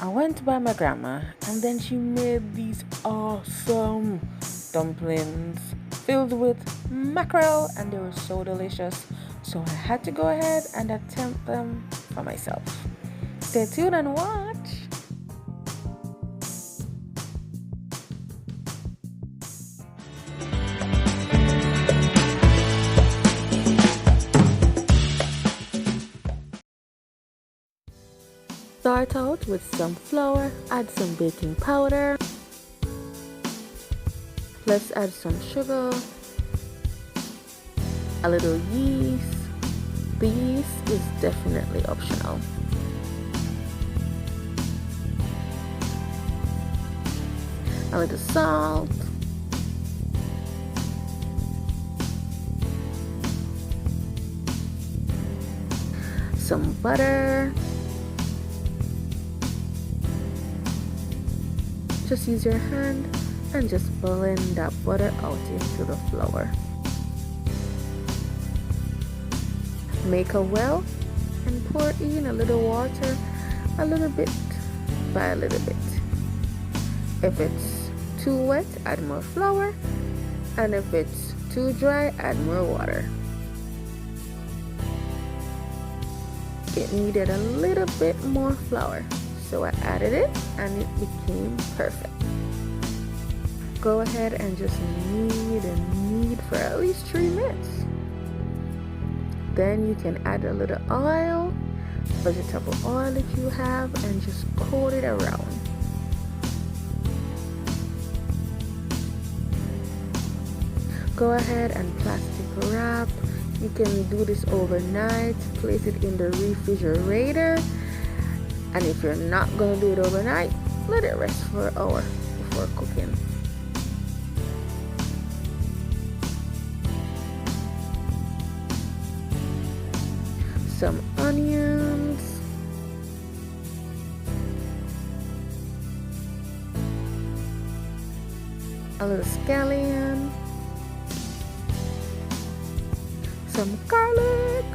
I went to buy my grandma, and then she made these awesome dumplings filled with mackerel, and they were so delicious. So I had to go ahead and attempt them for myself. Stay tuned and watch. Start out with some flour, add some baking powder. Let's add some sugar, a little yeast. The yeast is definitely optional. A little salt. Some butter. Just use your hand and just blend that butter out into the flour. Make a well and pour in a little water, a little bit by a little bit. If it's too wet, add more flour, and if it's too dry, add more water. It needed a little bit more flour, so I added it and it became perfect. Go ahead and just knead and knead for at least 3 minutes. Then you can add a little oil, vegetable oil if you have, and just coat it around. Go ahead and plastic wrap. You can do this overnight, place it in the refrigerator. And if you're not going to do it overnight, let it rest for an hour before cooking. Some onions. A little scallion. Some garlic.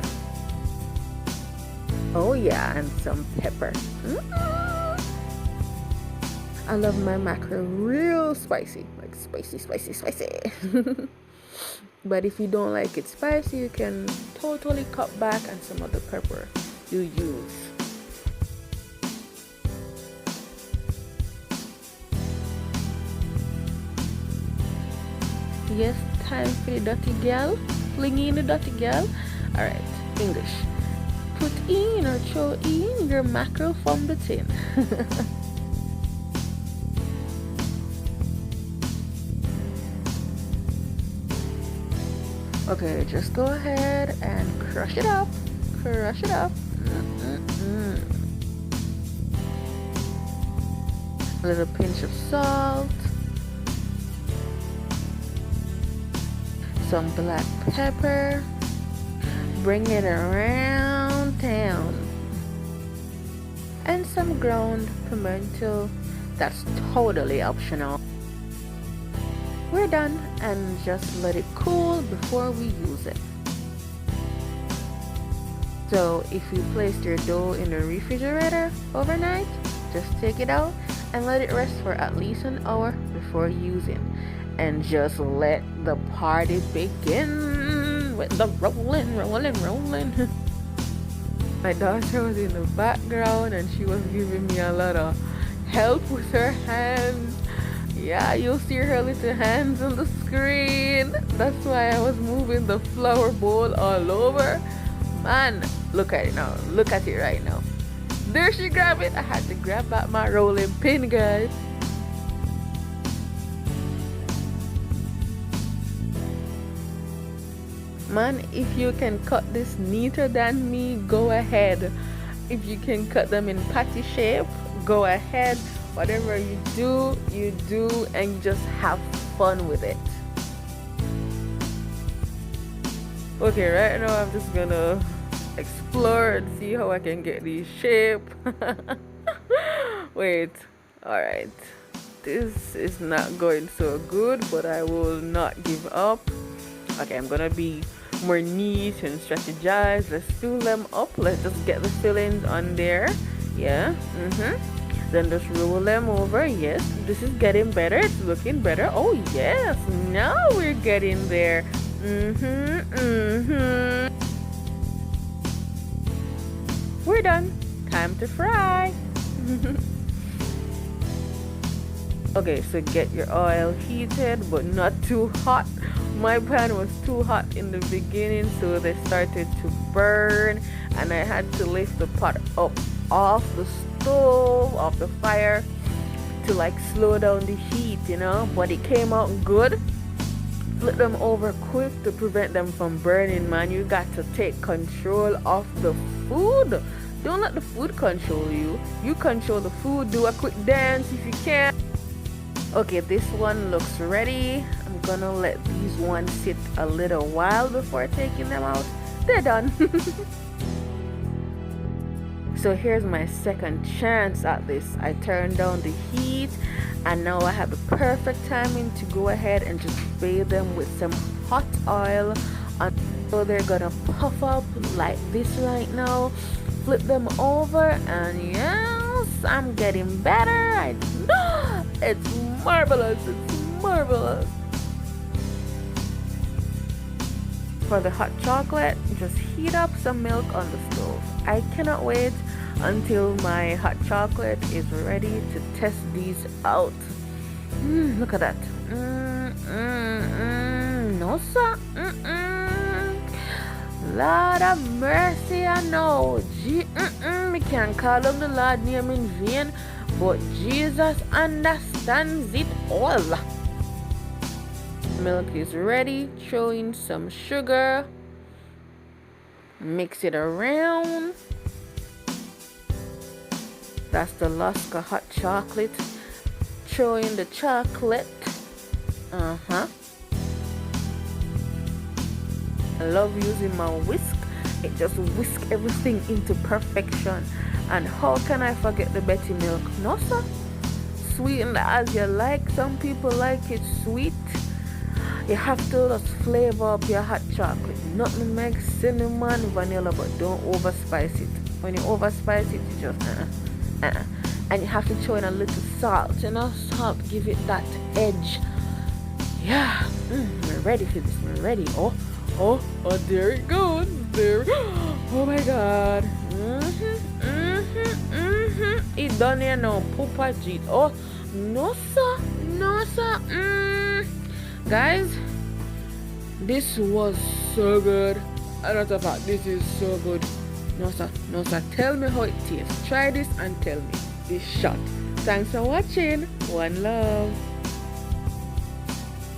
Oh yeah, and some pepper. I love my mackerel real spicy, like spicy. But if you don't like it spicy, you can totally cut back on some of the pepper you use. Yes, time for the dirty girl. Fling in the dirty girl. Alright, English. Put in or throw in your mackerel from the tin. Okay, just go ahead and crush it up. Crush it up. A little pinch of salt. Some black pepper. Bring it around town. And some ground pimento. That's totally optional. We're done, and just let it cool before we use it. So if you placed your dough in the refrigerator overnight, just take it out and let it rest for at least an hour before using. And just let the party begin with the rolling. My daughter was in the background and she was giving me a lot of help with her hands. Yeah, you'll see her little hands on the screen. That's why I was moving the flour bowl all over. Man, look at it now. Look at it right now. There she grabbed it. I had to grab back my rolling pin, guys. Man, if you can cut this neater than me, go ahead. If you can cut them in patty shape, go ahead. Whatever you do, and just have fun with it. Okay, right now I'm just gonna explore and see how I can get these shape. Wait, alright. This is not going so good, but I will not give up. Okay, I'm gonna be more neat and strategize. Let's fill them up. Let's just get the fillings on there. Yeah. Then just roll them over. Yes, this is getting better. It's looking better. Oh yes, now we're getting there. We're done. Time to fry. Okay, so get your oil heated, but not too hot. My pan was too hot in the beginning, so they started to burn, and I had to lift the pot up off the stove, off the fire, to like slow down the heat, you know. But it came out good. Flip them over quick to prevent them from burning, man. You got to take control of the food. Don't let the food control you. You control the food. Do a quick dance if you can. Okay, this one looks ready. I'm gonna let these ones sit a little while before taking them out. They're done. So here's my second chance at this. I turned down the heat, and now I have the perfect timing to go ahead and just bathe them with some hot oil until they're gonna puff up like this right now. Flip them over, and yes, I'm getting better. It's marvelous. It's marvelous. For the hot chocolate, just heat up some milk on the stove. I cannot wait until my hot chocolate is ready to test these out. Look at that. No sir. Lord of mercy, I know. We can't call him the Lord name in vain, but Jesus understands it all. Milk is ready. Throw in some sugar. Mix it around. That's the Alaska hot chocolate. Throw in the chocolate. I love using my whisk. It just whisks everything into perfection. And how can I forget the Betty milk? No sir. Sweeten as you like. Some people like it sweet. You have to just flavor up your hot chocolate. Nutmeg, cinnamon, vanilla, but don't overspice it. When you overspice it, you just and you have to throw in a little salt. You know, salt give it that edge. Yeah, we're ready for this. We're ready. Oh, there it goes. There. Oh my God. It done here now. Papa G. Oh, no sir. No sir. Guys, this was so good. This is so good. No sir. No sir. Tell me how it tastes. Try this and tell me. This shot. Thanks for watching. One love.